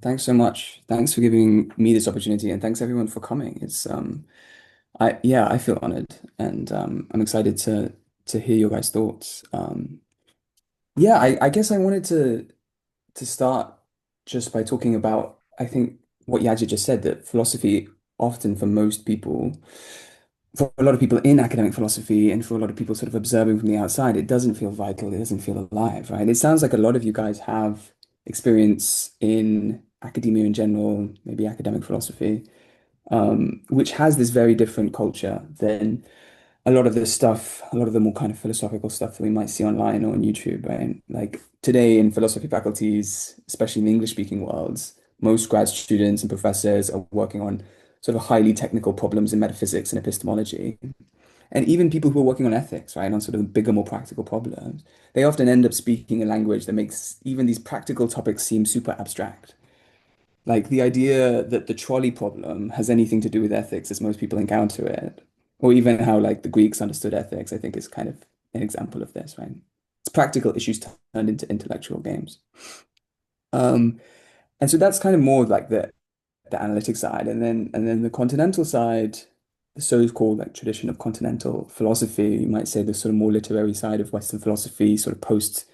Thanks so much. Thanks for giving me this opportunity, and thanks everyone for coming. I feel honored, and I'm excited to hear your guys' thoughts. I guess I wanted to start just by talking about, I think, what Yajia just said, that philosophy often for most people, for a lot of people in academic philosophy, and for a lot of people sort of observing from the outside, it doesn't feel vital, it doesn't feel alive, right? It sounds like a lot of you guys have experience in academia in general, maybe academic philosophy, which has this very different culture than a lot of the stuff, a lot of the more kind of philosophical stuff that we might see online or on YouTube, right? Like today in philosophy faculties, especially in the English speaking worlds, most grad students and professors are working on sort of highly technical problems in metaphysics and epistemology. And even people who are working on ethics, right, on sort of bigger, more practical problems, they often end up speaking a language that makes even these practical topics seem super abstract. Like the idea that the trolley problem has anything to do with ethics as most people encounter it, or even how like the Greeks understood ethics, I think is kind of an example of this, right? It's practical issues turned into intellectual games. Um, and so that's kind of more like the analytic side, and then the continental side, the so-called like tradition of continental philosophy, you might say the sort of more literary side of Western philosophy, sort of post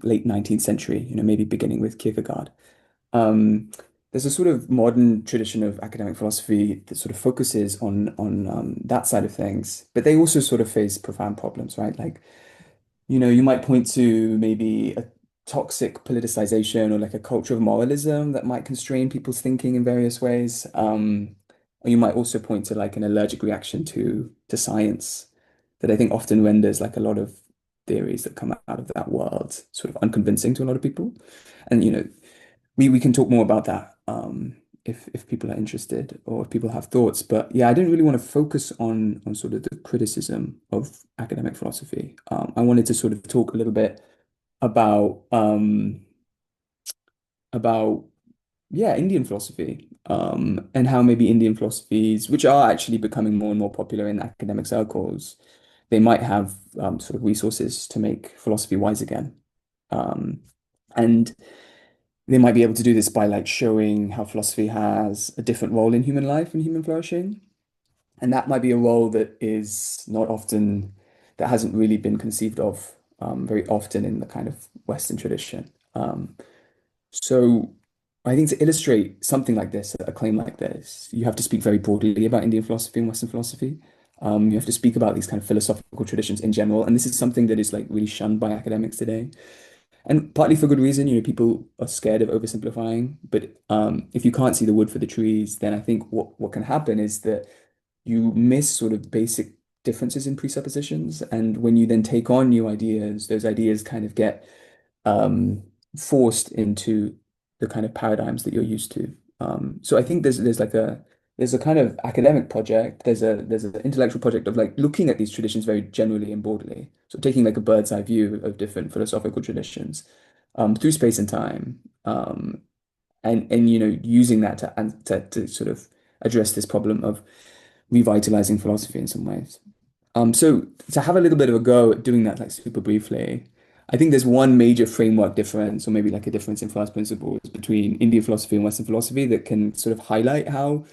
late 19th century, maybe beginning with Kierkegaard. Um, there's a sort of modern tradition of academic philosophy that sort of focuses on that side of things, but they also sort of face profound problems, right? Like, you might point to maybe a toxic politicization or like a culture of moralism that might constrain people's thinking in various ways. Or you might also point to like an allergic reaction to science that I think often renders like a lot of theories that come out of that world sort of unconvincing to a lot of people. And we can talk more about that if people are interested or if people have thoughts. But yeah, I didn't really want to focus on sort of the criticism of academic philosophy. I wanted to sort of talk a little bit about about yeah, Indian philosophy, and how maybe Indian philosophies, which are actually becoming more and more popular in academic circles, they might have sort of resources to make philosophy wise again. Um, and they might be able to do this by like showing how philosophy has a different role in human life and human flourishing. And that might be a role that is not often, that hasn't really been conceived of very often in the kind of Western tradition. So I think to illustrate something like this, a claim like this, you have to speak very broadly about Indian philosophy and Western philosophy. You have to speak about these kind of philosophical traditions in general. And this is something that is like really shunned by academics today. And partly for good reason, people are scared of oversimplifying. But if you can't see the wood for the trees, then I think what can happen is that you miss sort of basic differences in presuppositions. And when you then take on new ideas, those ideas kind of get um, forced into the kind of paradigms that you're used to. So I think there's a kind of academic project, there's an intellectual project of like looking at these traditions very generally and broadly. So taking like a bird's eye view of different philosophical traditions through space and time, and using that to sort of address this problem of revitalizing philosophy in some ways. So to have a little bit of a go at doing that, like super briefly, I think there's one major framework difference, or maybe like a difference in first principles between Indian philosophy and Western philosophy that can sort of highlight how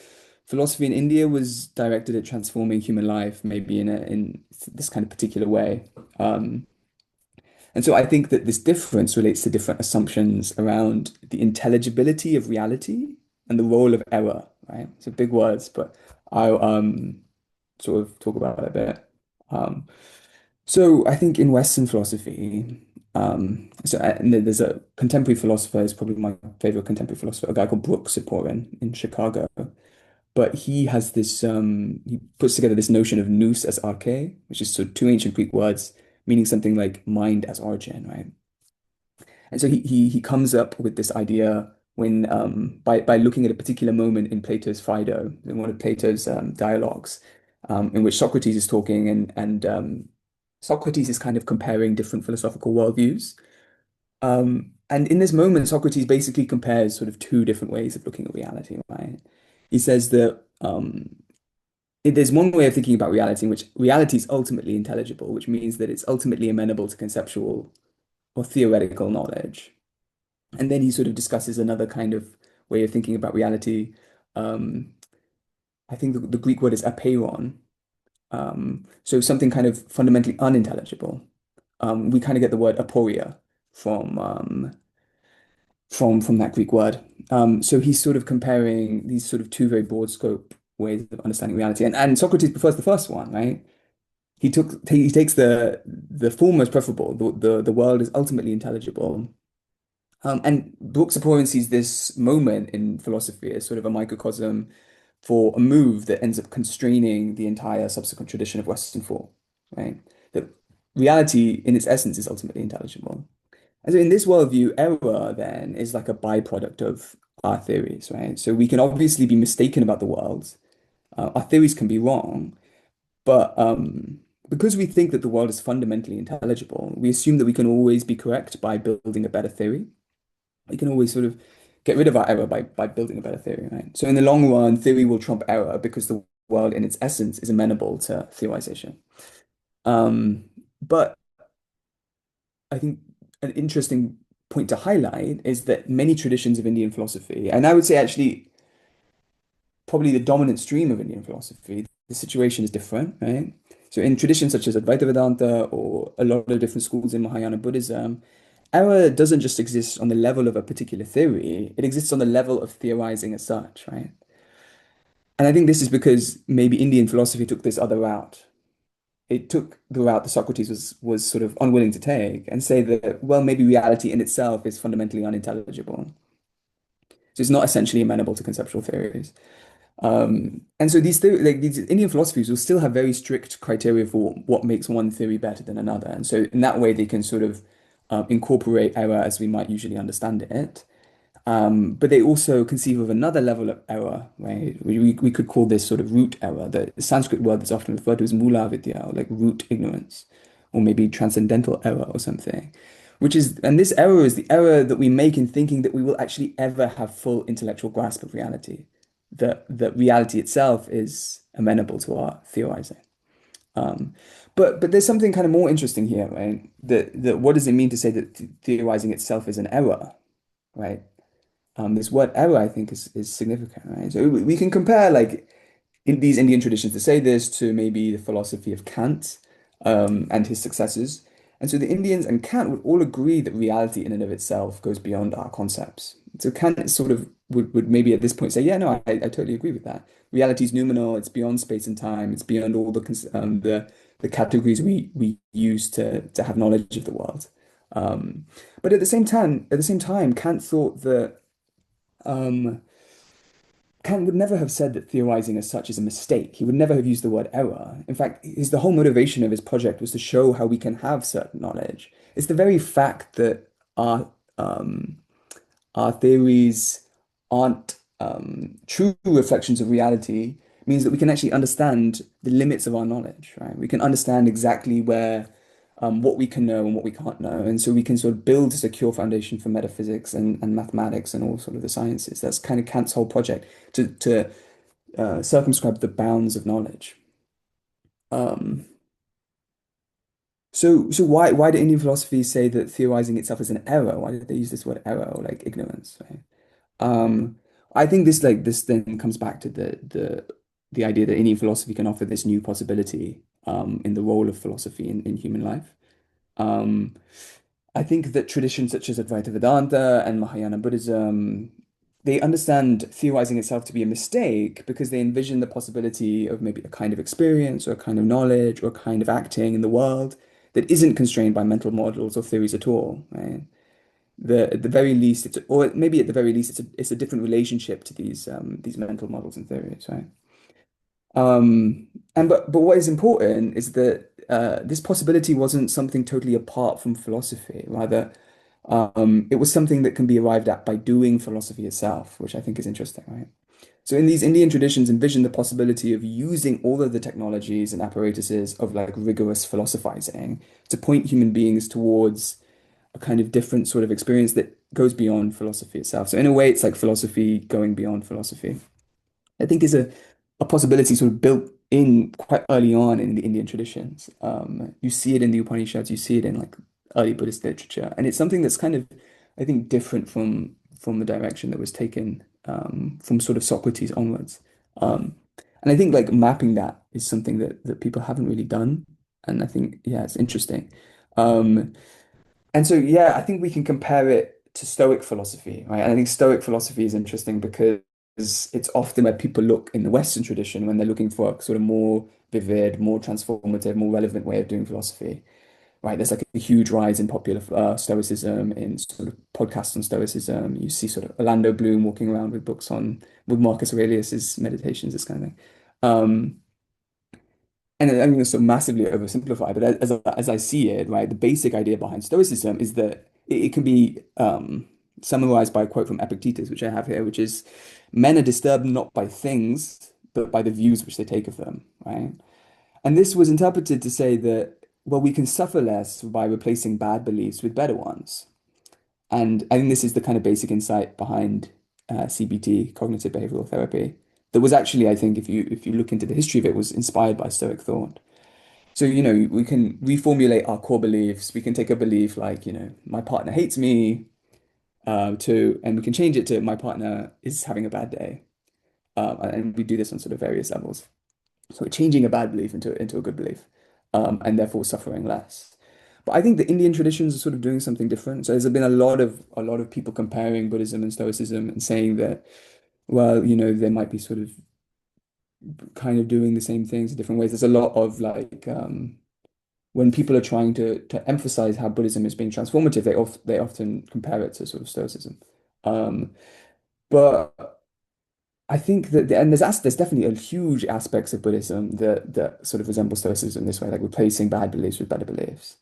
philosophy in India was directed at transforming human life, maybe in this kind of particular way. Um, and so I think that this difference relates to different assumptions around the intelligibility of reality and the role of error, right? So big words, but I'll sort of talk about it a bit. Um, so I think in Western philosophy, and there's a contemporary philosopher, is probably my favorite contemporary philosopher, a guy called Brooks Siporin in Chicago. But he has this, he puts together this notion of nous as arche, which is so two ancient Greek words meaning something like mind as origin, right? And so he comes up with this idea when by looking at a particular moment in Plato's Phaedo, in one of Plato's dialogues, in which Socrates is talking and Socrates is kind of comparing different philosophical worldviews. And in this moment, Socrates basically compares sort of two different ways of looking at reality, right? He says that there's one way of thinking about reality in which reality is ultimately intelligible, which means that it's ultimately amenable to conceptual or theoretical knowledge. And then he sort of discusses another kind of way of thinking about reality. Um, I think the Greek word is apeiron. So something kind of fundamentally unintelligible. We kind of get the word aporia from from that Greek word. So he's sort of comparing these sort of two very broad scope ways of understanding reality. And Socrates prefers the first one, right? He takes the foremost preferable. The world is ultimately intelligible. And Brooks Saporian sees this moment in philosophy as sort of a microcosm for a move that ends up constraining the entire subsequent tradition of Western thought, right? That reality in its essence is ultimately intelligible. And so in this worldview, error then is like a byproduct of our theories, right? So we can obviously be mistaken about the world. Our theories can be wrong, but because we think that the world is fundamentally intelligible, we assume that we can always be correct by building a better theory. We can always sort of get rid of our error by building a better theory, right? So in the long run, theory will trump error because the world in its essence is amenable to theorization. Um, but I think an interesting point to highlight is that many traditions of Indian philosophy, and I would say actually probably the dominant stream of Indian philosophy, the situation is different, right? So in traditions such as Advaita Vedanta or a lot of different schools in Mahayana Buddhism, error doesn't just exist on the level of a particular theory, it exists on the level of theorizing as such, right? And I think this is because maybe Indian philosophy took this other route. It took the route that Socrates was sort of unwilling to take and say that, well, maybe reality in itself is fundamentally unintelligible. So it's not essentially amenable to conceptual theories. And so these Indian philosophies will still have very strict criteria for what makes one theory better than another. And so in that way, they can sort of incorporate error as we might usually understand it. But they also conceive of another level of error, right? We could call this sort of root error, the Sanskrit word that's often referred to as mula vidya, or like root ignorance, or maybe transcendental error or something, and this error is the error that we make in thinking that we will actually ever have full intellectual grasp of reality, that reality itself is amenable to our theorizing. Um, but there's something kind of more interesting here, right? That what does it mean to say that theorizing itself is an error, right? This word error, I think, is significant, right? So we can compare like in these Indian traditions to say this to maybe the philosophy of Kant and his successors. And so the Indians and Kant would all agree that reality in and of itself goes beyond our concepts. So Kant sort of would maybe at this point say, yeah, no, I totally agree with that. Reality is noumenal, it's beyond space and time, it's beyond all the categories we use to have knowledge of the world. But at the same time, Kant thought that um, Kant would never have said that theorizing as such is a mistake. He would never have used the word error. In fact, the whole motivation of his project was to show how we can have certain knowledge. It's the very fact that our um, our theories aren't true reflections of reality means that we can actually understand the limits of our knowledge, right? We can understand exactly where what we can know and what we can't know. And so we can sort of build a secure foundation for metaphysics and mathematics and all sort of the sciences. That's kind of Kant's whole project to circumscribe the bounds of knowledge. Um, so why do Indian philosophy say that theorizing itself is an error? Why did they use this word error or like ignorance, right? Um, I think this then comes back to the idea that Indian philosophy can offer this new possibility in the role of philosophy in human life. Um, I think that traditions such as Advaita Vedanta and Mahayana Buddhism, they understand theorizing itself to be a mistake because they envision the possibility of maybe a kind of experience or a kind of knowledge or a kind of acting in the world that isn't constrained by mental models or theories at all, right? At the very least, or maybe at the very least, it's a different relationship to these mental models and theories, right? But what is important is that this possibility wasn't something totally apart from philosophy. Rather, it was something that can be arrived at by doing philosophy itself, which I think is interesting, right? So in these Indian traditions, envision the possibility of using all of the technologies and apparatuses of like rigorous philosophizing to point human beings towards a kind of different sort of experience that goes beyond philosophy itself. So in a way, it's like philosophy going beyond philosophy. I think is a possibility sort of built in quite early on in the Indian traditions. You see it in the Upanishads, you see it in like early Buddhist literature, and it's something that's kind of I think, different from the direction that was taken from sort of Socrates onwards. And I think like mapping that is something that people haven't really done. And I think, yeah, it's interesting. Um, and so, yeah, I think we can compare it to Stoic philosophy, right? And I think Stoic philosophy is interesting because it's often where people look in the Western tradition when they're looking for a sort of more vivid, more transformative, more relevant way of doing philosophy, right? There's like a huge rise in popular Stoicism, in sort of podcasts on Stoicism. You see sort of Orlando Bloom walking around with books on, with Marcus Aurelius's Meditations, this kind of thing. Um, and I think it's sort of massively oversimplified, but as I see it, right, the basic idea behind Stoicism is that it can be summarized by a quote from Epictetus, which I have here, which is, "Men are disturbed not by things, but by the views which they take of them," right? And this was interpreted to say that, well, we can suffer less by replacing bad beliefs with better ones. And I think this is the kind of basic insight behind CBT, cognitive behavioral therapy, that was actually, I think, if you look into the history of it, was inspired by Stoic thought. So, we can reformulate our core beliefs. We can take a belief like, my partner hates me, and we can change it to my partner is having a bad day. And we do this on sort of various levels. So we're changing a bad belief into a good belief, and therefore suffering less. But I think the Indian traditions are sort of doing something different. So there's been a lot of people comparing Buddhism and Stoicism and saying that, well, they might be sort of kind of doing the same things in different ways. There's a lot of like when people are trying to emphasize how Buddhism is being transformative, they often compare it to sort of Stoicism. Um, but I think that, and there's definitely a huge aspects of Buddhism that sort of resemble Stoicism this way, like replacing bad beliefs with better beliefs.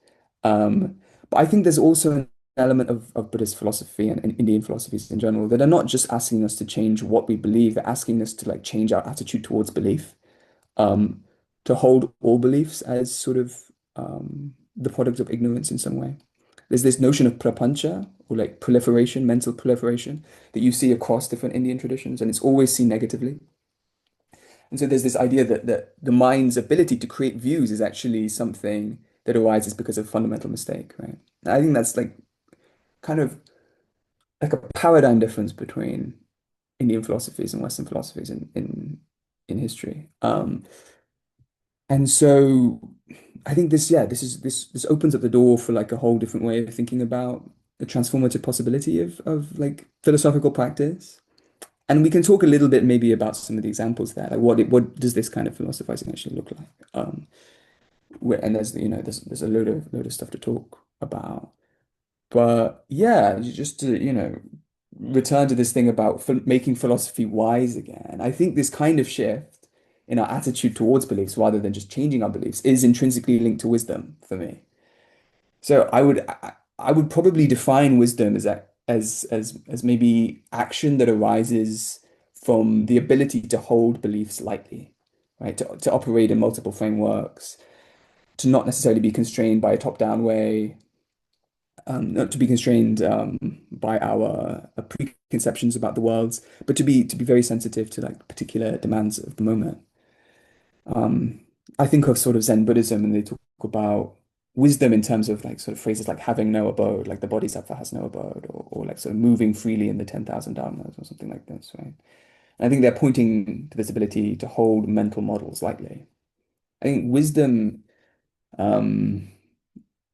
Um, but I think there's also an element of Buddhist philosophy and Indian philosophies in general that are not just asking us to change what we believe, they're asking us to like change our attitude towards belief, um, to hold all beliefs as sort of the product of ignorance in some way. There's this notion of prapancha, or like proliferation, mental proliferation, that you see across different Indian traditions, and it's always seen negatively. And so there's this idea that the mind's ability to create views is actually something that arises because of fundamental mistake, right? And I think that's like kind of like a paradigm difference between Indian philosophies and Western philosophies in history. And so I think this opens up the door for like a whole different way of thinking about the transformative possibility of like philosophical practice. And we can talk a little bit maybe about some of the examples there. Like what does this kind of philosophizing actually look like? And there's a load of stuff to talk about. But yeah, just to, return to this thing about making philosophy wise again. I think this kind of shift in our attitude towards beliefs rather than just changing our beliefs is intrinsically linked to wisdom for me. So I would probably define wisdom as maybe action that arises from the ability to hold beliefs lightly, right? To operate in multiple frameworks, to not necessarily be constrained by a top-down way, not to be constrained by our preconceptions about the world, but to be very sensitive to like particular demands of the moment. Um, I think of sort of Zen Buddhism, and they talk about wisdom in terms of like sort of phrases like having no abode, like the bodhisattva has no abode, or like sort of moving freely in the 10,000 dharmas or something like this, right? And I think they're pointing to this ability to hold mental models lightly. I think um,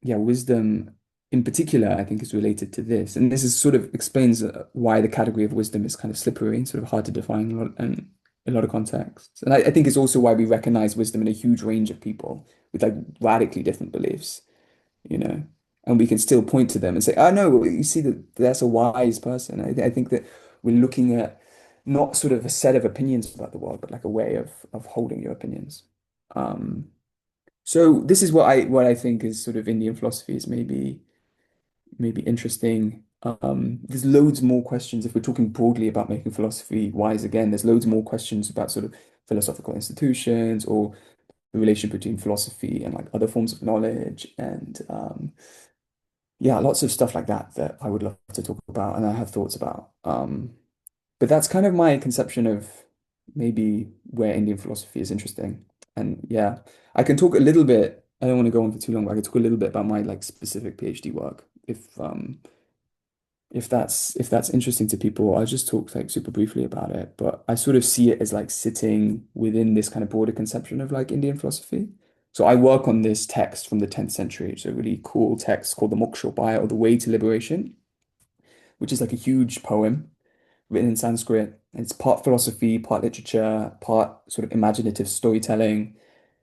wisdom in particular, I think is related to this. And this is sort of explains why the category of wisdom is kind of slippery and sort of hard to define in a lot of contexts. And I think it's also why we recognize wisdom in a huge range of people with like radically different beliefs, you know, and we can still point to them and say, oh, no, you see that that's a wise person. I think that we're looking at not sort of a set of opinions about the world, but like a way of holding your opinions. Um, so this is what I think is sort of Indian philosophy is maybe interesting. There's loads more questions if we're talking broadly about making philosophy wise again. There's loads more questions about sort of philosophical institutions or the relation between philosophy and like other forms of knowledge and yeah, lots of stuff like that I would love to talk about and I have thoughts about. But that's kind of my conception of maybe where Indian philosophy is interesting. And yeah, I can talk a little bit. I don't want to go on for too long, but I can talk a little bit about my like specific PhD work if that's interesting to people, I'll just talk like super briefly about it. But I sort of see it as like sitting within this kind of broader conception of like Indian philosophy. So I work on this text from the 10th century. It's a really cool text called the Mokshopadhyaya, or the Way to Liberation, which is like a huge poem written in Sanskrit. And it's part philosophy, part literature, part sort of imaginative storytelling.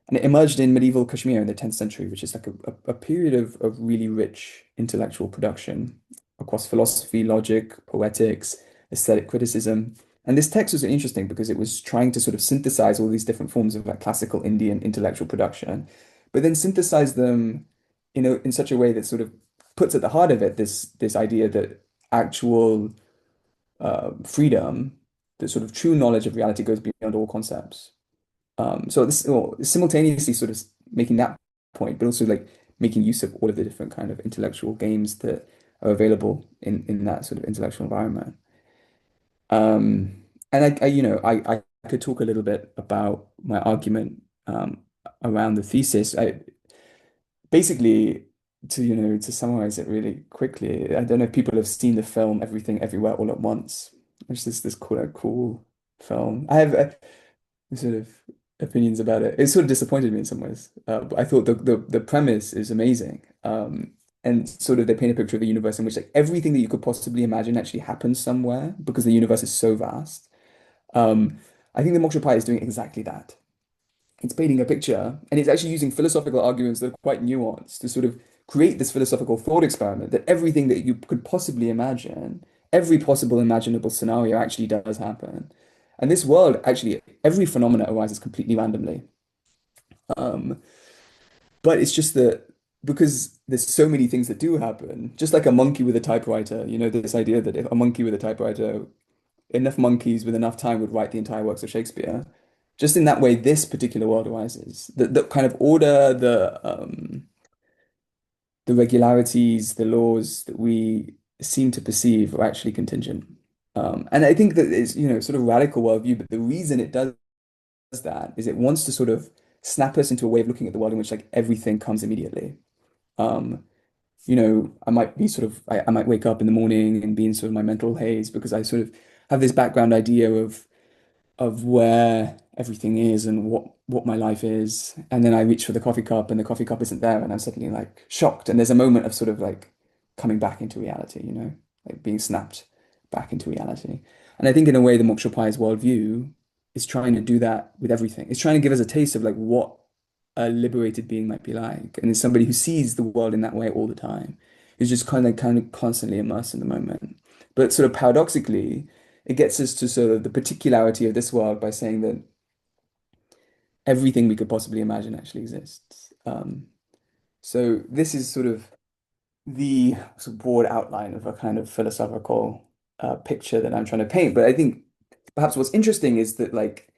And it emerged in medieval Kashmir in the 10th century, which is like a period of really rich intellectual production across philosophy, logic, poetics, aesthetic criticism. And this text was interesting because it was trying to sort of synthesize all these different forms of like classical Indian intellectual production, but then synthesize them, in such a way that sort of puts at the heart of it this idea that actual freedom, the sort of true knowledge of reality goes beyond all concepts. So this, well, simultaneously sort of making that point, but also like making use of all of the different kind of intellectual games that are available in that sort of intellectual environment. And I could talk a little bit about my argument around the thesis. I basically, to summarize it really quickly, I don't know if people have seen the film Everything Everywhere All at Once, which is this cool film. I have sort of opinions about it. It sort of disappointed me in some ways. But I thought the premise is amazing. And sort of they paint a picture of a universe in which like everything that you could possibly imagine actually happens somewhere because the universe is so vast. Um, I think the Moksha Pi is doing exactly that. It's painting a picture, and it's actually using philosophical arguments that are quite nuanced to sort of create this philosophical thought experiment that everything that you could possibly imagine, every possible imaginable scenario actually does happen. And this world, actually, every phenomena arises completely randomly. Um, but it's just that because there's so many things that do happen, just like a monkey with a typewriter, this idea that if a monkey with a typewriter, enough monkeys with enough time would write the entire works of Shakespeare. Just in that way, this particular world arises. The kind of order, the regularities, the laws that we seem to perceive are actually contingent. And I think that it's, sort of radical worldview, but the reason it does that is it wants to sort of snap us into a way of looking at the world in which like everything comes immediately. Um, I might be sort of, I might wake up in the morning and be in sort of my mental haze because I sort of have this background idea of where everything is and what my life is. And then I reach for the coffee cup and the coffee cup isn't there and I'm suddenly like shocked. And there's a moment of sort of like coming back into reality, like being snapped back into reality. And I think in a way the Moksha Pai's worldview is trying to do that with everything. It's trying to give us a taste of like what a liberated being might be like. And it's somebody who sees the world in that way all the time, who's just kind of constantly immersed in the moment. But sort of paradoxically, it gets us to sort of the particularity of this world by saying that everything we could possibly imagine actually exists. So this is sort of the sort of broad outline of a kind of philosophical picture that I'm trying to paint. But I think perhaps what's interesting is that like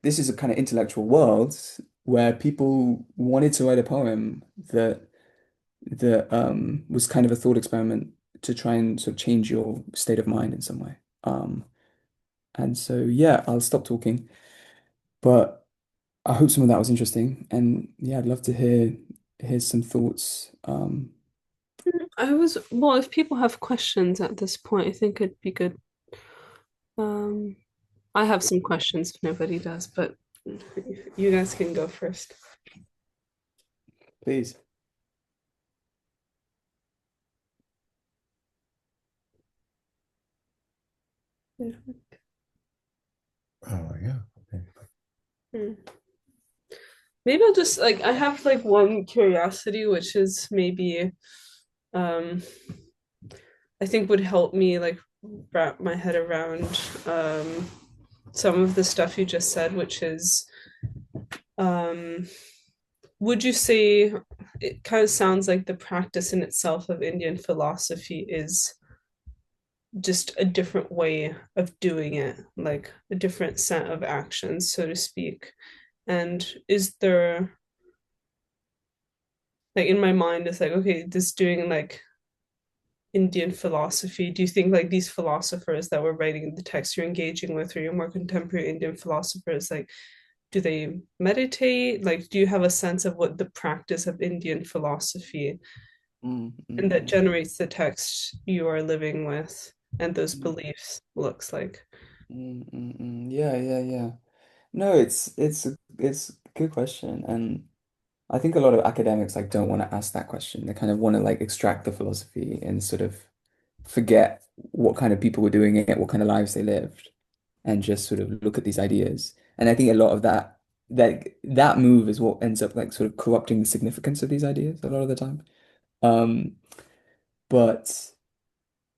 this is a kind of intellectual world where people wanted to write a poem that was kind of a thought experiment to try and sort of change your state of mind in some way. And so yeah, I'll stop talking. But I hope some of that was interesting. And yeah, I'd love to hear some thoughts. Well, if people have questions at this point, I think it'd be good. Um, I have some questions if nobody does, but you guys can go first. Please. Yeah. Oh yeah. Okay. Hmm. Maybe I'll just like I have like one curiosity, which is maybe um I think would help me like wrap my head around some of the stuff you just said, which is um would you say it kind of sounds like the practice in itself of Indian philosophy is just a different way of doing it, like a different set of actions, so to speak. And is there, like in my mind, it's like, okay, this doing like Indian philosophy, do you think like these philosophers that were writing the text you're engaging with, or your more contemporary Indian philosophers, like, do they meditate? Like, do you have a sense of what the practice of Indian philosophy mm, and that mm, generates the text you are living with and those mm, beliefs looks like. Yeah, yeah, yeah. No, it's a good question, and I think a lot of academics like don't want to ask that question. They kind of want to like extract the philosophy and sort of forget what kind of people were doing it, what kind of lives they lived, and just sort of look at these ideas. And I think a lot of that move is what ends up like sort of corrupting the significance of these ideas a lot of the time. Um, but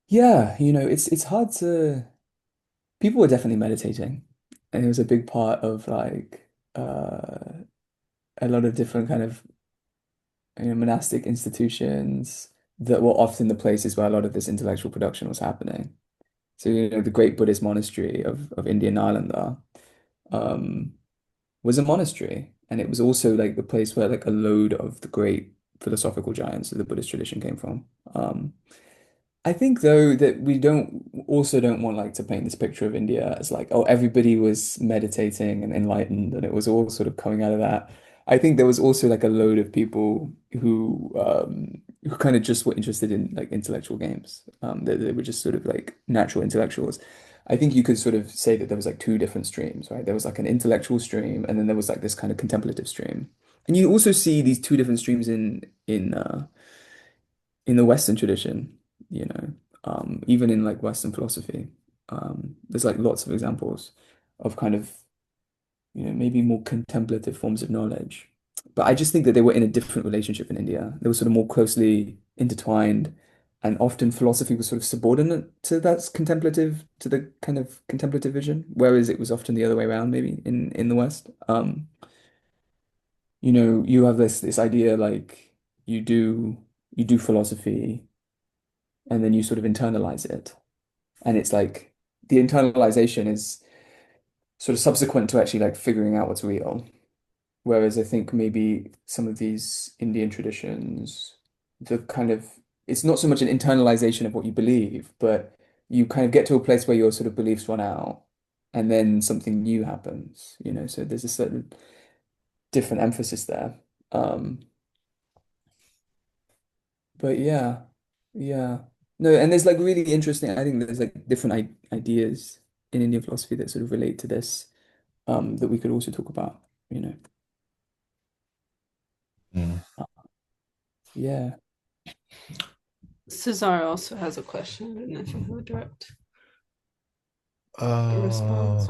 yeah, it's hard to. People were definitely meditating, and it was a big part of like a lot of different kind of monastic institutions that were often the places where a lot of this intellectual production was happening. So, the great Buddhist monastery of Indian Nalanda um, was a monastery. And it was also like the place where like a load of the great philosophical giants of the Buddhist tradition came from. I think though that we don't want like to paint this picture of India as like, oh, everybody was meditating and enlightened and it was all sort of coming out of that. I think there was also like a load of people who kind of just were interested in like intellectual games. They were just sort of like natural intellectuals. I think you could sort of say that there was like two different streams, right? There was like an intellectual stream and then there was like this kind of contemplative stream. And you also see these two different streams in the Western tradition, even in like Western philosophy. There's like lots of examples of kind of, maybe more contemplative forms of knowledge. But I just think that they were in a different relationship in India. They were sort of more closely intertwined, and often philosophy was sort of subordinate to to the kind of contemplative vision, whereas it was often the other way around, maybe in the West. You have this idea like you do you do philosophy and then you sort of internalize it. And it's like the internalization is sort of subsequent to actually like figuring out what's real. Whereas I think maybe some of these Indian traditions, the kind of it's not so much an internalization of what you believe, but you kind of get to a place where your sort of beliefs run out and then something new happens. So there's a certain different emphasis there. Um, But yeah, yeah. No, and there's like really interesting, I think there's like different I ideas in Indian philosophy that sort of relate to this, that we could also talk about. Mm. Uh, yeah. Cesar also has a question. I don't know if you have a direct Uh, response.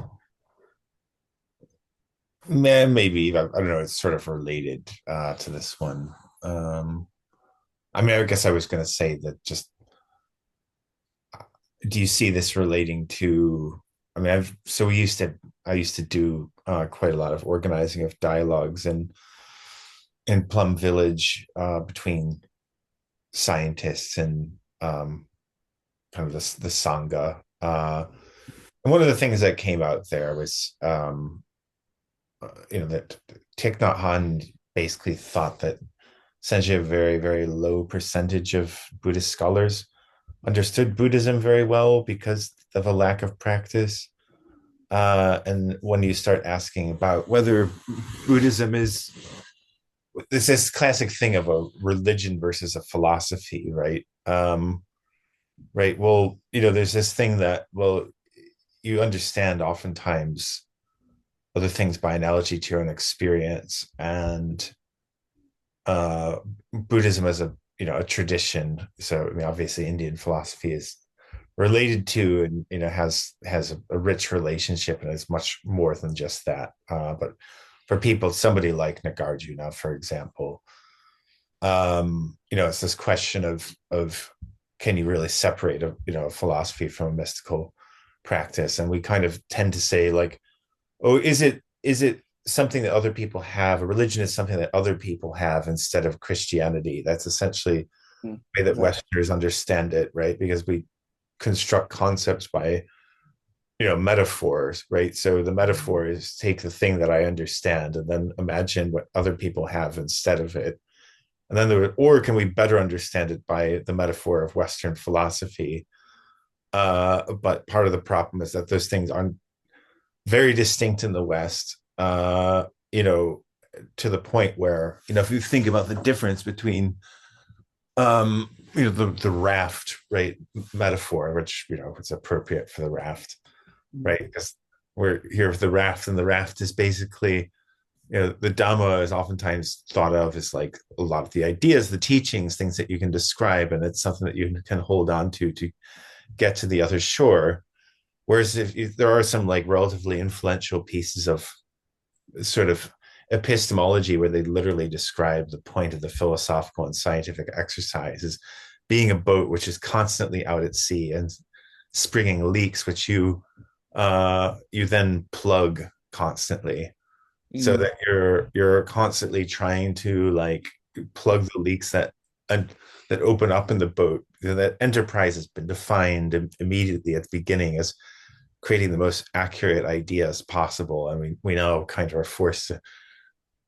maybe I don't know. It's sort of related to this one. Um, I mean, I guess I was going to say that just do you see this relating to? I mean, I used to do quite a lot of organizing of dialogues in Plum Village between scientists and kind of the sangha. And one of the things that came out there was that Thich Nhat Hanh basically thought that essentially a very, very low percentage of Buddhist scholars understood Buddhism very well because of a lack of practice. And when you start asking about whether Buddhism is this classic thing of a religion versus a philosophy, right? Right. Well, there's this thing that, well, you understand oftentimes other things by analogy to your own experience, and Buddhism as a tradition. So I mean, obviously, Indian philosophy is related to and has a rich relationship and is much more than just that. But for people, somebody like Nagarjuna, for example, it's this question of can you really separate a philosophy from a mystical practice? And we kind of tend to say like, oh, is it something that other people have? A religion is something that other people have instead of Christianity. That's essentially Mm, the way that exactly. Westerners understand it, right? Because we construct concepts by metaphors, right? So the metaphor is take the thing that I understand and then imagine what other people have instead of it. And then or can we better understand it by the metaphor of Western philosophy? But part of the problem is that those things aren't very distinct in the West. You know, to the point where if you think about the difference between the raft, right, metaphor, which it's appropriate for the raft, right? Because we're here with the raft, and the raft is basically, the Dhamma is oftentimes thought of as like a lot of the ideas, the teachings, things that you can describe, and it's something that you can hold on to get to the other shore. Whereas if there are some like relatively influential pieces of sort of epistemology where they literally describe the point of the philosophical and scientific exercise as being a boat which is constantly out at sea and springing leaks, which you then plug constantly, so Mm, that you're constantly trying to like plug the leaks and that open up in the boat. That enterprise has been defined immediately at the beginning as creating the most accurate ideas possible, and we now kind of are forced to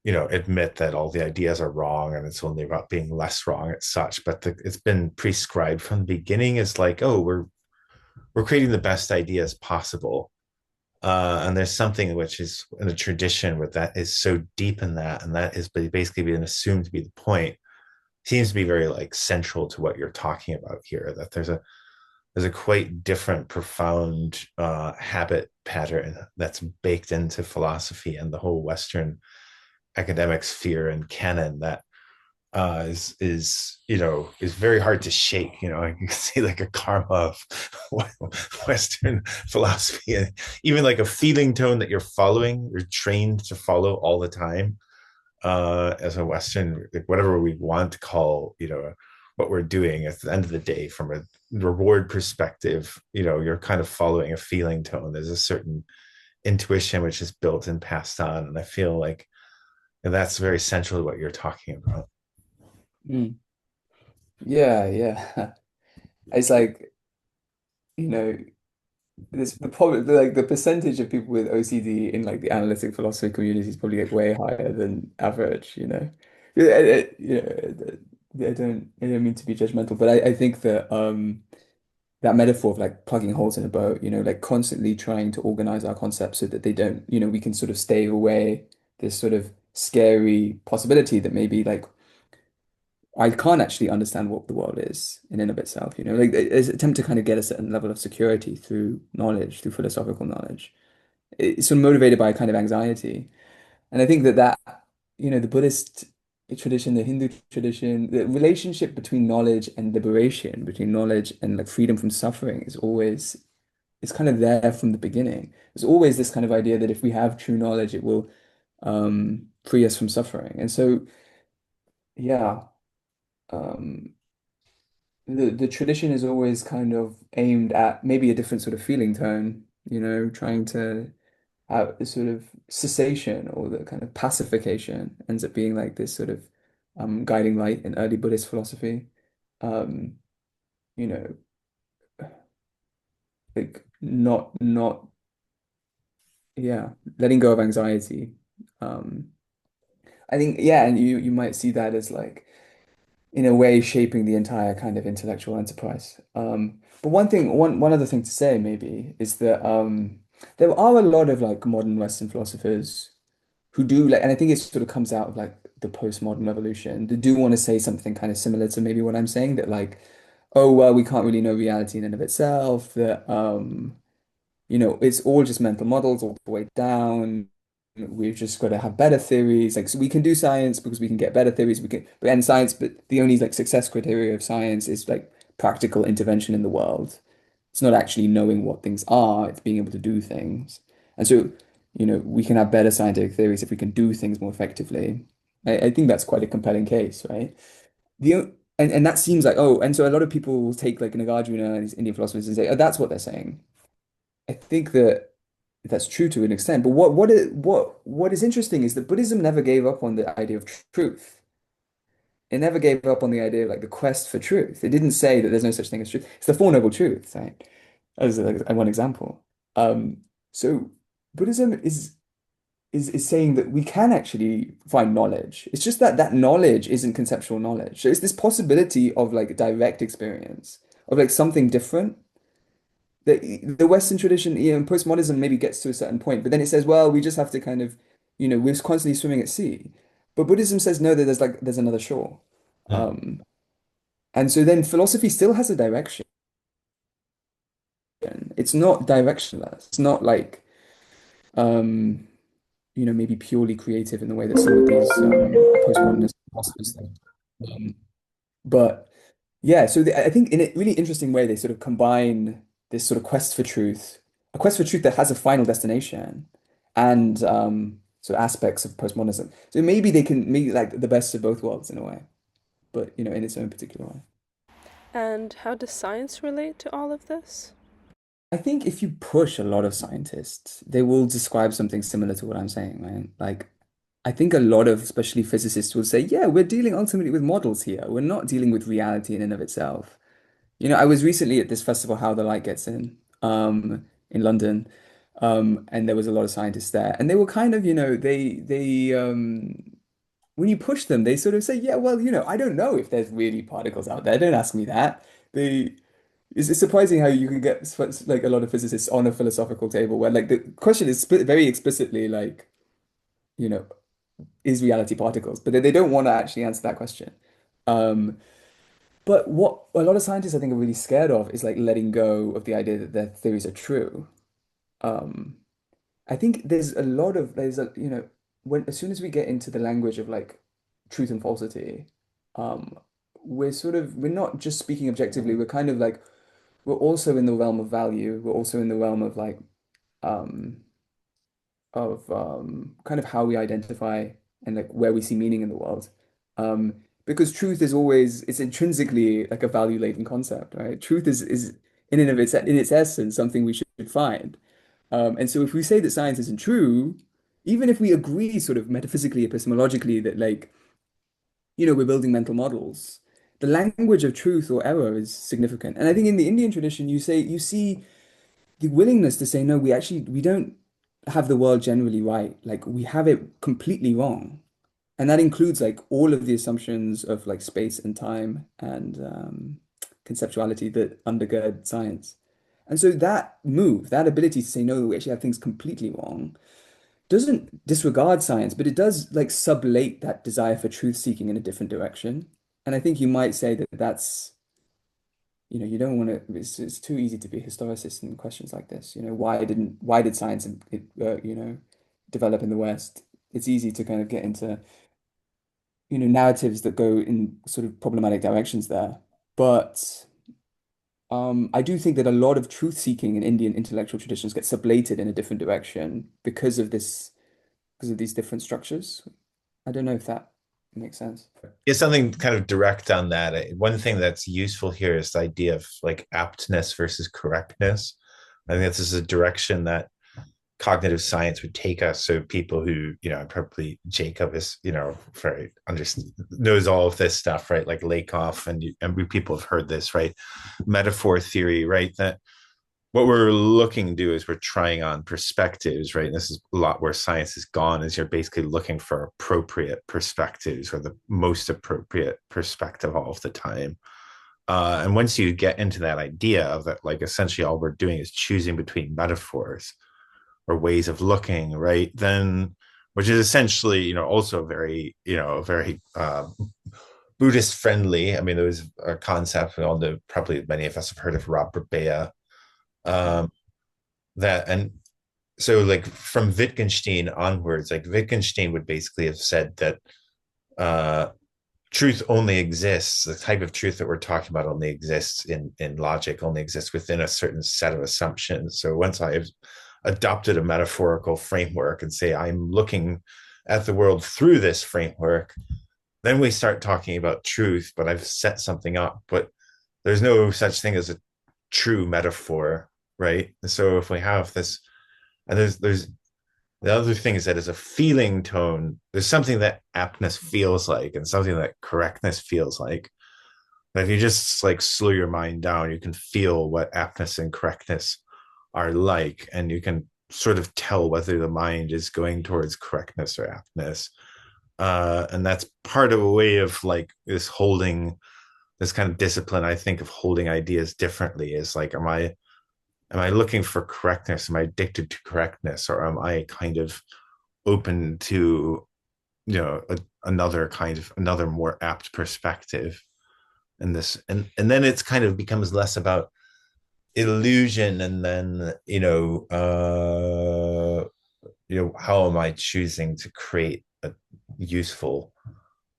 admit that all the ideas are wrong, and it's only about being less wrong as such. But it's been prescribed from the beginning as like, oh, we're creating the best ideas possible. And there's something which is in a tradition where that is so deep in that, and that is basically being assumed to be the point, seems to be very like central to what you're talking about here. That there's a quite different, profound habit pattern that's baked into philosophy and the whole Western academic sphere and canon that is very hard to shake. You can see like a karma of Western philosophy, and even like a feeling tone that you're following, you're trained to follow all the time, as a Western, like whatever we want to call, what we're doing. At the end of the day, from a reward perspective, you're kind of following a feeling tone. There's a certain intuition which is built and passed on, and I feel like that's very central to what you're talking about. mm. Yeah, yeah. It's like, you know, this the problem like the percentage of people with OCD in like the analytic philosophy community is probably like way higher than average, you know. Yeah, I don't mean to be judgmental, but I think that that metaphor of like plugging holes in a boat, like constantly trying to organize our concepts so that they don't, we can sort of stay away this sort of scary possibility that maybe like I can't actually understand what the world is in and of itself, like there's an attempt to kind of get a certain level of security through knowledge, through philosophical knowledge. It's sort of motivated by a kind of anxiety. And I think that the Buddhist tradition, the Hindu tradition, the relationship between knowledge and liberation, between knowledge and like freedom from suffering it's kind of there from the beginning. There's always this kind of idea that if we have true knowledge, it will free us from suffering. And so, yeah, um, the tradition is always kind of aimed at maybe a different sort of feeling tone, trying to have this sort of cessation or the kind of pacification ends up being like this sort of guiding light in early Buddhist philosophy. Um, you know, like not yeah, letting go of anxiety. Um, I think yeah, and you might see that as like in a way shaping the entire kind of intellectual enterprise. But one other thing to say maybe is that there are a lot of like modern Western philosophers who do like, and I think it sort of comes out of like the postmodern revolution. They do want to say something kind of similar to maybe what I'm saying, that like, oh well, we can't really know reality in and of itself. That it's all just mental models all the way down. We've just got to have better theories. Like, so we can do science because we can get better theories. We can, but and science, but the only like success criteria of science is like practical intervention in the world. It's not actually knowing what things are, it's being able to do things. And so, we can have better scientific theories if we can do things more effectively. I think that's quite a compelling case, right? And that seems like, oh, and so a lot of people will take like Nagarjuna and these Indian philosophers and say, oh, that's what they're saying. I think that that's true to an extent, but what is interesting is that Buddhism never gave up on the idea of truth. It never gave up on the idea of like the quest for truth. It didn't say that there's no such thing as truth. It's the Four Noble Truths, right? As like one example. So Buddhism is saying that we can actually find knowledge. It's just that that knowledge isn't conceptual knowledge. So it's this possibility of like direct experience of like something different. The Western tradition, postmodernism maybe gets to a certain point, but then it says, well, we just have to kind of, we're constantly swimming at sea. But Buddhism says no, that there's another shore. Hmm. Um, And so then philosophy still has a direction. It's not directionless. It's not like um, maybe purely creative in the way that some of these postmodernist philosophers think. Um, but yeah, so I think in a really interesting way, they sort of combine this sort of quest for truth, a quest for truth that has a final destination, and sort of aspects of postmodernism. So maybe they can meet like the best of both worlds in a way, but in its own particular way. And how does science relate to all of this? I think if you push a lot of scientists, they will describe something similar to what I'm saying, right? Like, I think a lot of, especially physicists, will say, yeah, we're dealing ultimately with models here. We're not dealing with reality in and of itself. I was recently at this festival, How the Light Gets in London, and there was a lot of scientists there, and they were kind of, when you push them, they sort of say, yeah, well, I don't know if there's really particles out there. Don't ask me that. They It's surprising how you can get like a lot of physicists on a philosophical table where like the question is very explicitly like, you know, is reality particles? But they don't want to actually answer that question. Um, but what a lot of scientists I think are really scared of is like letting go of the idea that their theories are true. Um, I think there's a when as soon as we get into the language of like truth and falsity, um, we're not just speaking objectively, we're kind of like we're also in the realm of value. We're also in the realm of like um kind of how we identify and like where we see meaning in the world. Because truth is always it's intrinsically like a value-laden concept, right? Truth is in its essence something we should find. And so if we say that science isn't true, even if we agree sort of metaphysically, epistemologically that like, we're building mental models, the language of truth or error is significant. And I think in the Indian tradition, you see the willingness to say, no, we don't have the world generally right. Like we have it completely wrong. And that includes like all of the assumptions of like space and time and conceptuality that undergird science. And so that ability to say, no, we actually have things completely wrong, doesn't disregard science, but it does like sublate that desire for truth seeking in a different direction. And I think you might say that that's you don't want to, it's too easy to be a historicist in questions like this. Why did science, develop in the West? It's easy to kind of get into, narratives that go in sort of problematic directions there. But I do think that a lot of truth seeking in Indian intellectual traditions gets sublated in a different direction because of these different structures. I don't know if that makes sense. Yeah, something kind of direct on that. One thing that's useful here is the idea of like aptness versus correctness. I think this is a direction that cognitive science would take us. So people who, probably Jacob is, very knows all of this stuff, right? Like Lakoff and people have heard this, right? Metaphor theory, right? That what we're looking to do is we're trying on perspectives, right? And this is a lot where science has gone, is you're basically looking for appropriate perspectives or the most appropriate perspective all of the time. And once you get into that idea of that, like essentially all we're doing is choosing between metaphors or ways of looking, right? Then, which is essentially, also very Buddhist friendly. I mean, there was a concept we all know, probably many of us have heard of Robert Bea, um, that and so like from Wittgenstein onwards, like Wittgenstein would basically have said that uh, truth only exists, the type of truth that we're talking about only exists in logic, only exists within a certain set of assumptions. So once I've adopted a metaphorical framework and say I'm looking at the world through this framework, then we start talking about truth, but I've set something up, but there's no such thing as a true metaphor, right? So if we have this, and there's the other thing is that as a feeling tone, there's something that aptness feels like and something that correctness feels like. And if you just like slow your mind down, you can feel what aptness and correctness are like, and you can sort of tell whether the mind is going towards correctness or aptness. And that's part of a way of like this kind of discipline, I think, of holding ideas differently is like, am I looking for correctness? Am I addicted to correctness? Or am I kind of open to, another more apt perspective? and this and then it's kind of becomes less about illusion, and then how am I choosing to create a useful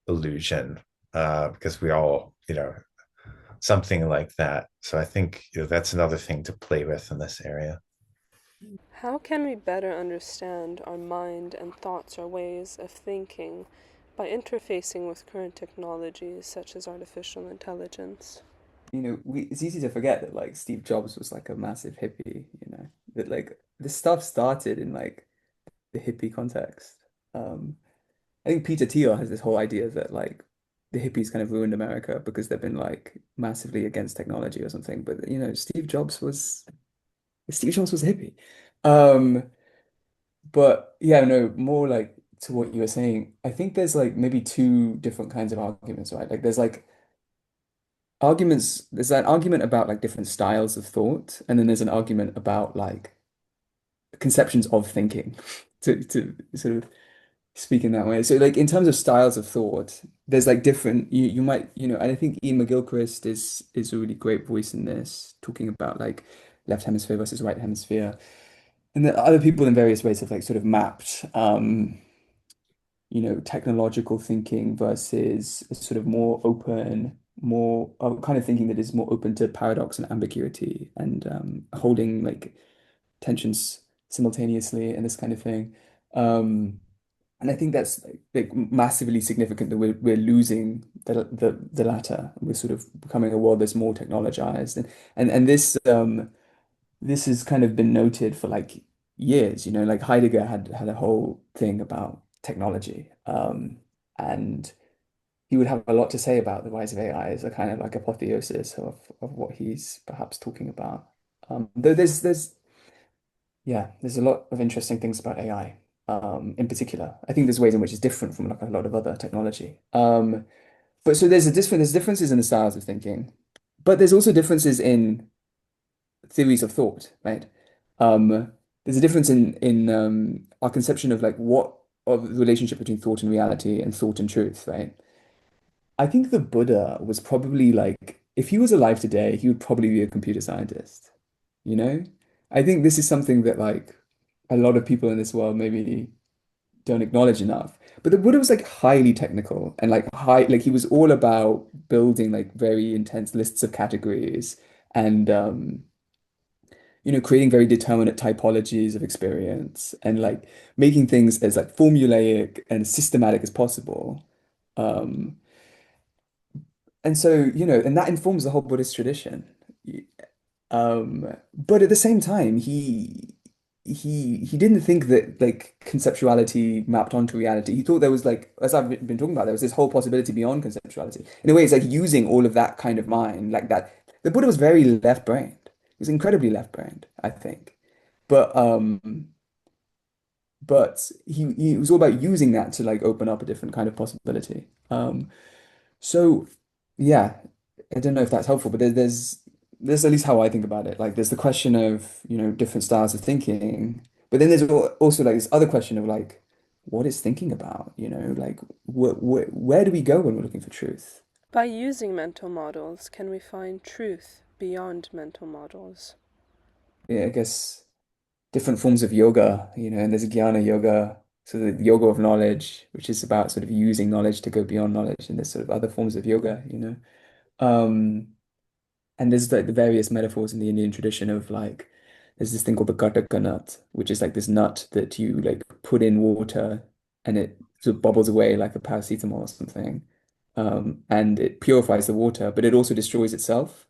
illusion, because we all something like that. So I think that's another thing to play with in this area. How can we better understand our mind and thoughts or ways of thinking by interfacing with current technologies such as artificial intelligence? It's easy to forget that like Steve Jobs was like a massive hippie, that like this stuff started in like the hippie context. Um, I think Peter Thiel has this whole idea that like the hippies kind of ruined America because they've been like massively against technology or something. But Steve Jobs was a hippie. Um, but yeah, no, more like to what you were saying. I think there's like maybe two different kinds of arguments, right? Like there's an argument about like different styles of thought, and then there's an argument about like conceptions of thinking to sort of speak in that way. So like in terms of styles of thought, there's like different you might, and I think Ian McGilchrist is a really great voice in this, talking about like left hemisphere versus right hemisphere. And then other people in various ways have like sort of mapped technological thinking versus a sort of more open, more kind of thinking that is more open to paradox and ambiguity and holding like tensions simultaneously and this kind of thing. Um, and I think that's like massively significant that we're losing the latter. We're sort of becoming a world that's more technologized, and this has kind of been noted for like years. Like Heidegger had a whole thing about technology, and he would have a lot to say about the rise of AI as a kind of like apotheosis of what he's perhaps talking about. Though there's a lot of interesting things about AI, in particular. I think there's ways in which it's different from like a lot of other technology. But so there's differences in the styles of thinking, but there's also differences in theories of thought, right? There's a difference in our conception of like what of the relationship between thought and reality and thought and truth, right? I think the Buddha was probably like, if he was alive today, he would probably be a computer scientist, you know? I think this is something that like a lot of people in this world maybe don't acknowledge enough. But the Buddha was like highly technical and like he was all about building like very intense lists of categories and creating very determinate typologies of experience and like making things as like formulaic and systematic as possible. Um, and so, and that informs the whole Buddhist tradition. But at the same time, he didn't think that like conceptuality mapped onto reality. He thought there was like, as I've been talking about, there was this whole possibility beyond conceptuality. In a way, it's like using all of that kind of mind, like that. The Buddha was very left-brained. He was incredibly left-brained, I think. But he was all about using that to like open up a different kind of possibility. So yeah, I don't know if that's helpful, but there's at least how I think about it. Like there's the question of, different styles of thinking, but then there's also like this other question of like, what is thinking about? Like where do we go when we're looking for truth? By using mental models, can we find truth beyond mental models? Yeah, I guess different forms of yoga, and there's jnana yoga, so the yoga of knowledge, which is about sort of using knowledge to go beyond knowledge, and there's sort of other forms of yoga. Um, And there's like the various metaphors in the Indian tradition of like there's this thing called the Gataka nut, which is like this nut that you like put in water and it sort of bubbles away like a paracetamol or something. And it purifies the water, but it also destroys itself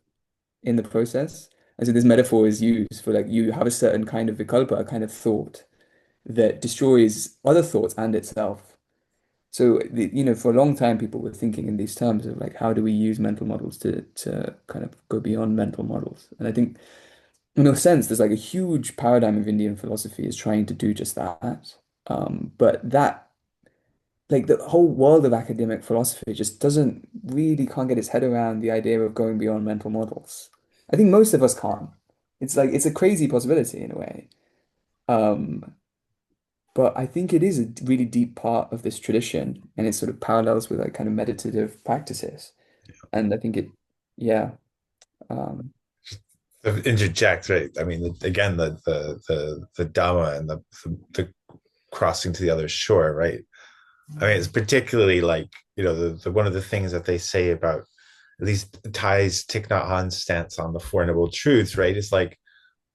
in the process. And so this metaphor is used for like you have a certain kind of vikalpa, a kind of thought that destroys other thoughts and itself. So, for a long time, people were thinking in these terms of like, how do we use mental models to kind of go beyond mental models? And I think, in a sense, there's like a huge paradigm of Indian philosophy is trying to do just that. But that, like, the whole world of academic philosophy just doesn't really can't get its head around the idea of going beyond mental models. I think most of us can't. It's like it's a crazy possibility in a way. Um, But I think it is a really deep part of this tradition, and it sort of parallels with like kind of meditative practices. And I think Yeah. Um, Interject, right? I mean, again, the Dhamma and the crossing to the other shore, right? I mean, it's particularly like, the one of the things that they say about at least Thai's Thich Nhat Hanh's stance on the Four Noble Truths, right? Is like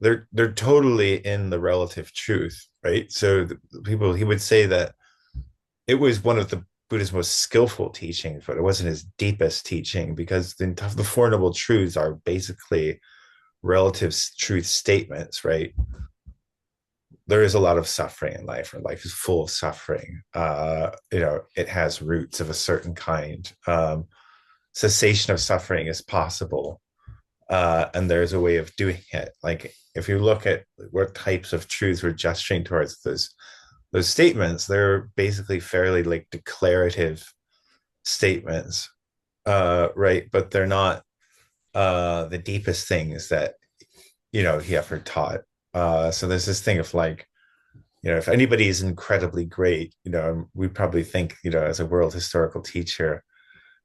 they're totally in the relative truth, right? So the people he would say that it was one of the Buddha's most skillful teachings, but it wasn't his deepest teaching because the Four Noble Truths are basically relative truth statements, right? There is a lot of suffering in life, or life is full of suffering. It has roots of a certain kind. Cessation of suffering is possible, and there's a way of doing it. Like if you look at what types of truths we're gesturing towards, those statements, they're basically fairly like declarative statements, right? But they're not the deepest things that he ever taught. So there's this thing of like, if anybody is incredibly great, we probably think, as a world historical teacher,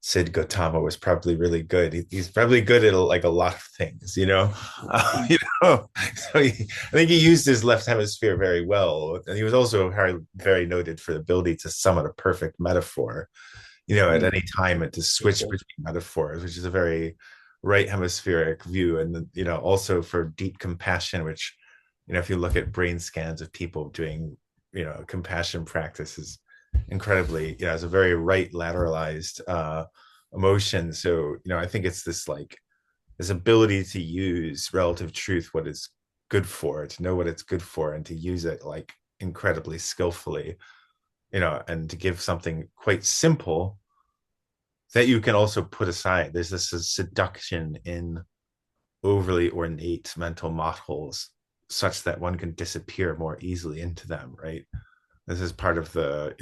Sid Gautama was probably really good. He's probably good at like a lot of things, So I think he used his left hemisphere very well, and he was also very, very noted for the ability to summon a perfect metaphor, at mm, any time, and to switch between metaphors, which is a very right hemispheric view, and also for deep compassion, which if you look at brain scans of people doing compassion practices, incredibly, it's a very right lateralized emotion. So I think it's this like this ability to use relative truth, what is good for, to know what it's good for, and to use it like incredibly skillfully, and to give something quite simple that you can also put aside. There's this seduction in overly ornate mental models such that one can disappear more easily into them, right? This is part of the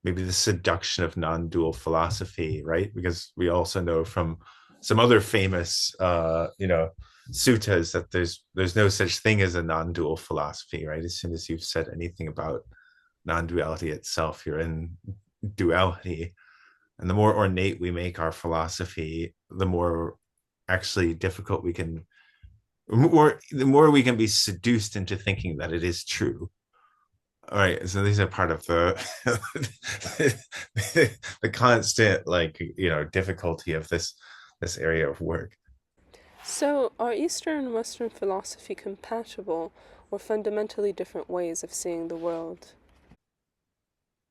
maybe the seduction of non-dual philosophy, right? Because we also know from some other famous suttas that there's no such thing as a non-dual philosophy, right? As soon as you've said anything about non-duality itself, you're in duality. And the more ornate we make our philosophy, the more actually difficult we can the more we can be seduced into thinking that it is true. All right, so these are part of the constant like difficulty of this area of work. So, are Eastern and Western philosophy compatible or fundamentally different ways of seeing the world?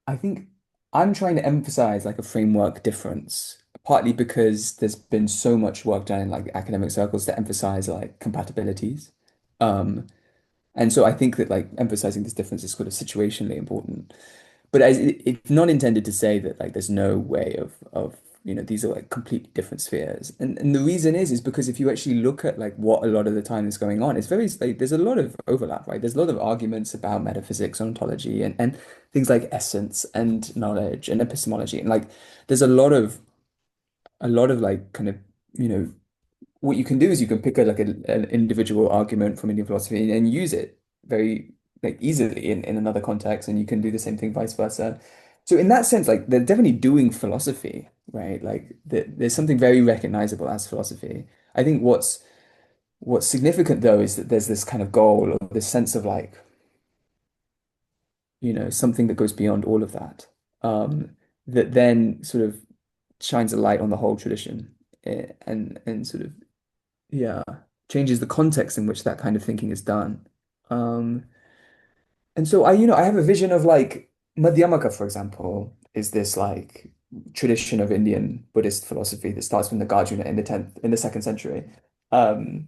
I think I'm trying to emphasize like a framework difference, partly because there's been so much work done in like academic circles to emphasize like compatibilities. Um, and so I think that like emphasizing this difference is sort of situationally important. But it's not intended to say that like there's no way of these are like completely different spheres. And the reason is because if you actually look at like what a lot of the time is going on, it's very like there's a lot of overlap, right? There's a lot of arguments about metaphysics, ontology, and things like essence and knowledge and epistemology. And like there's a lot of like kind of, you know, what you can do is you can pick an individual argument from Indian philosophy and use it very like easily in another context, and you can do the same thing vice versa. So in that sense, like they're definitely doing philosophy, right? Like there's something very recognizable as philosophy. I think what's significant though is that there's this kind of goal or this sense of like, something that goes beyond all of that, that then sort of shines a light on the whole tradition, and sort of yeah, changes the context in which that kind of thinking is done. Um, and so I have a vision of like Madhyamaka, for example, is this like tradition of Indian Buddhist philosophy that starts from the Nagarjuna in the second century. Um,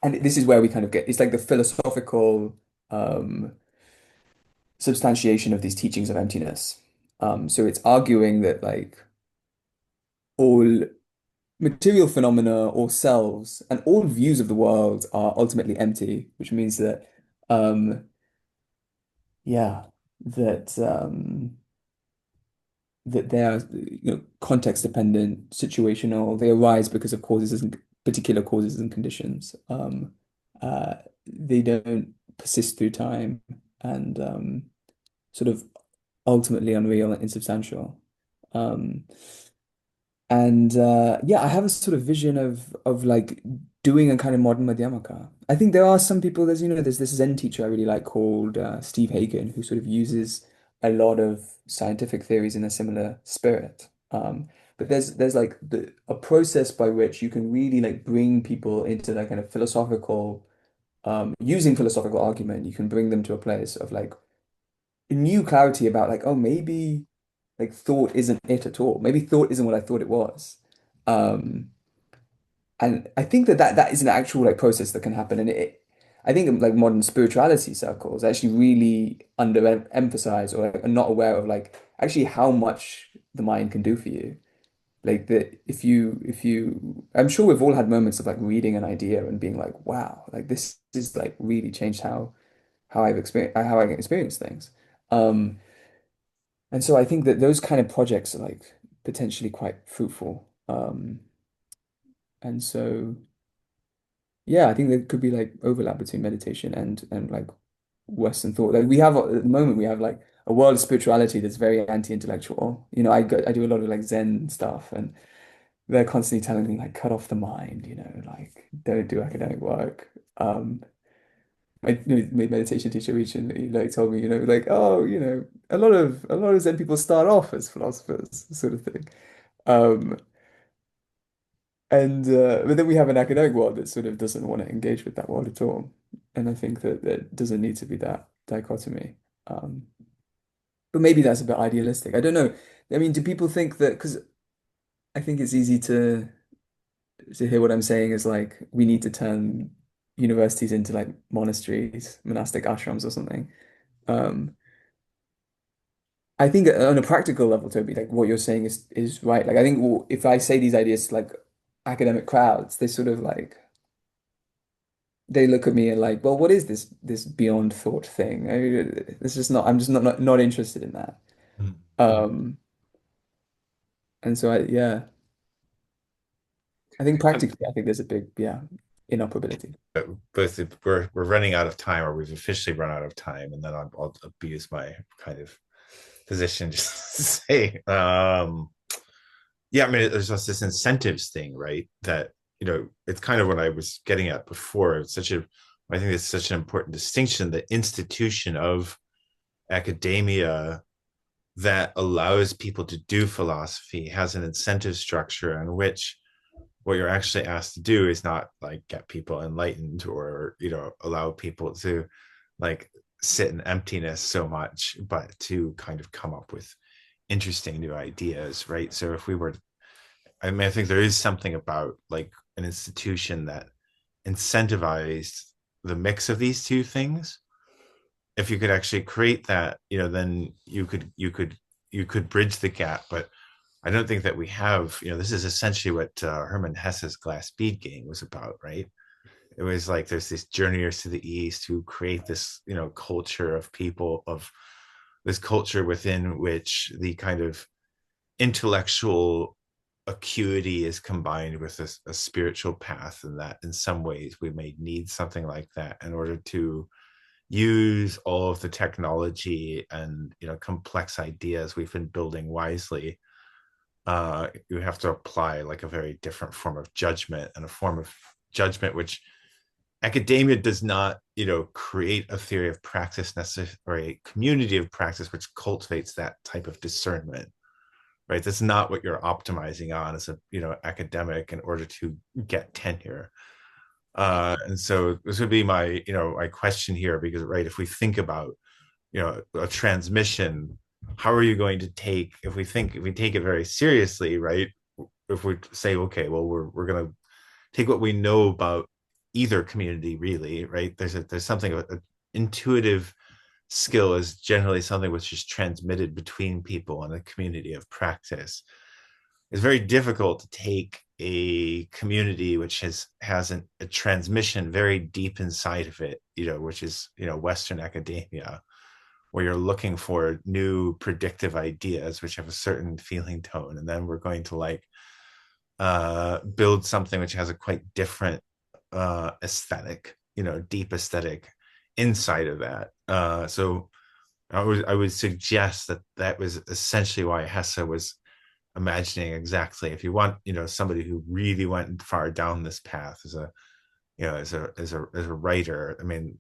and this is where we kind of get, it's like the philosophical um, substantiation of these teachings of emptiness. So it's arguing that like all material phenomena or selves and all views of the world are ultimately empty, which means that um yeah, that they are context dependent, situational, they arise because of causes and particular causes and conditions. They don't persist through time and sort of ultimately unreal and insubstantial. Um And yeah, I have a sort of vision of like doing a kind of modern Madhyamaka. I think there are some people, there's this Zen teacher I really like called Steve Hagen, who sort of uses a lot of scientific theories in a similar spirit. But there's like a process by which you can really like bring people into that kind of philosophical, using philosophical argument, you can bring them to a place of like new clarity about like, oh, maybe like thought isn't it at all. Maybe thought isn't what I thought it was. Um, and I think that is an actual like process that can happen. And I think like modern spirituality circles actually really underemphasize or like, are not aware of like actually how much the mind can do for you. Like that I'm sure we've all had moments of like reading an idea and being like, wow, like this is like really changed how I experience things. Um, and so I think that those kind of projects are like potentially quite fruitful. And so yeah, I think there could be like overlap between meditation and like Western thought. Like we have at the moment we have like a world of spirituality that's very anti-intellectual. I do a lot of like Zen stuff and they're constantly telling me like cut off the mind, like don't do academic work. My meditation teacher recently like told me, like, oh, a lot of Zen people start off as philosophers, sort of thing. Um, and but then we have an academic world that sort of doesn't want to engage with that world at all. And I think that there doesn't need to be that dichotomy. Um, but maybe that's a bit idealistic. I don't know. I mean, do people think that, because I think it's easy to hear what I'm saying is like we need to turn universities into like monasteries, monastic ashrams or something. Um, I think on a practical level, Toby, like what you're saying is right. Like I think if I say these ideas to like academic crowds, they sort of like they look at me and like, well, what is this beyond thought thing? I mean, it's just not. I'm just not interested in that. Mm. Um, and so yeah, I think Um, practically, I think there's a big inoperability. both we're running out of time, or we've officially run out of time, and then I'll abuse my kind of position just to say, yeah, I mean, there's just this incentives thing, right? That it's kind of what I was getting at before. I think it's such an important distinction. The institution of academia that allows people to do philosophy has an incentive structure in which what you're actually asked to do is not like get people enlightened or allow people to like sit in emptiness so much, but to kind of come up with interesting new ideas, right? So if we were, I mean, I think there is something about like an institution that incentivized the mix of these two things. If you could actually create that, then you could bridge the gap. But I don't think that we have. This is essentially what Hermann Hesse's Glass Bead game was about, right? It was like there's these journeyers to the east who create this, culture of people of this culture within which the kind of intellectual acuity is combined with a spiritual path, and that in some ways we may need something like that in order to use all of the technology and complex ideas we've been building wisely. You have to apply like a very different form of judgment, and a form of judgment which academia does not create a theory of practice necessarily, or a community of practice which cultivates that type of discernment, right? That's not what you're optimizing on as a academic in order to get tenure. And so this would be my question here, because right, if we think about a transmission, how are you going to take, if we take it very seriously, right? If we say, okay, well, we're going to take what we know about either community, really, right? There's something of an intuitive skill is generally something which is transmitted between people in a community of practice. It's very difficult to take a community which has a transmission very deep inside of it, which is Western academia, where you're looking for new predictive ideas which have a certain feeling tone, and then we're going to like build something which has a quite different aesthetic, deep aesthetic inside of that. So I would suggest that was essentially why Hesse was imagining exactly if you want, somebody who really went far down this path as a, as a writer. I mean,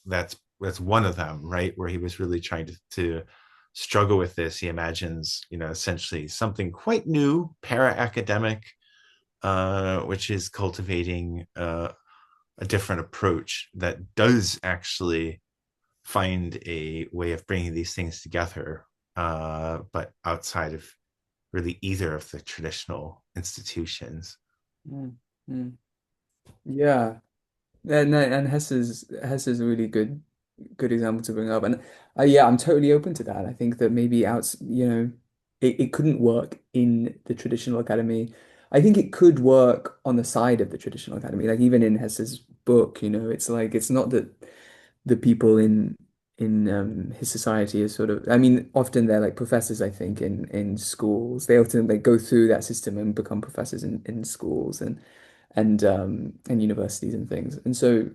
that's one of them, right? Where he was really trying to struggle with this. He imagines, essentially something quite new, para-academic, which is cultivating a different approach that does actually find a way of bringing these things together, but outside of really either of the traditional institutions. Mm, mm. Yeah. And Hess is a really good example to bring up. And yeah, I'm totally open to that. I think that maybe it couldn't work in the traditional academy. I think it could work on the side of the traditional academy. Like even in Hess's book, it's like it's not that the people in his society is sort of, I mean, often they're like professors, I think, in schools. They often like go through that system and become professors in schools and universities and things. And so,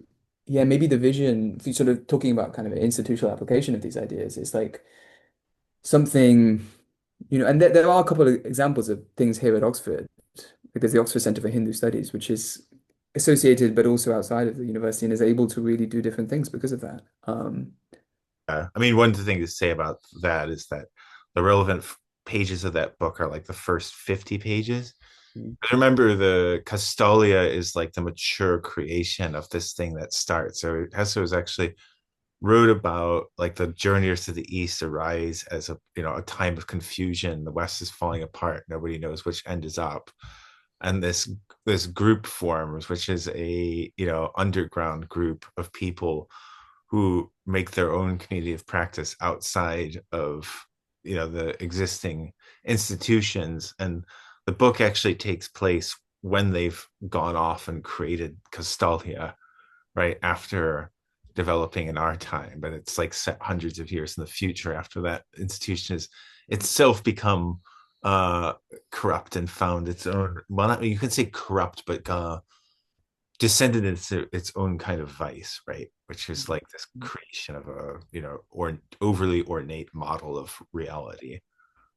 yeah, maybe the vision, if you're sort of talking about kind of an institutional application of these ideas, is like something, and there are a couple of examples of things here at Oxford. Like there's the Oxford Centre for Hindu Studies, which is associated but also outside of the university and is able to really do different things because of that. I mean, one thing to say about that is that the relevant pages of that book are like the first 50 pages. Mm. I remember the Castalia is like the mature creation of this thing that starts. So Hesse was actually wrote about like the journeyers to the east arise as a time of confusion. The West is falling apart. Nobody knows which end is up. And this group forms, which is a underground group of people who make their own community of practice outside of the existing institutions. And the book actually takes place when they've gone off and created Castalia, right after developing in our time, but it's like set hundreds of years in the future after that institution has itself become corrupt and found its own, well, not, you can say corrupt, but descended into its own kind of vice, right? Which is like this creation of a, or overly ornate model of reality.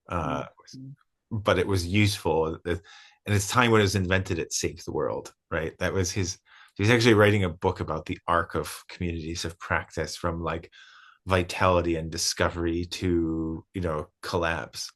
Uh, but it was useful. And it's time when it was invented, it saved the world, right? That was his. He's actually writing a book about the arc of communities of practice from like vitality and discovery to collapse.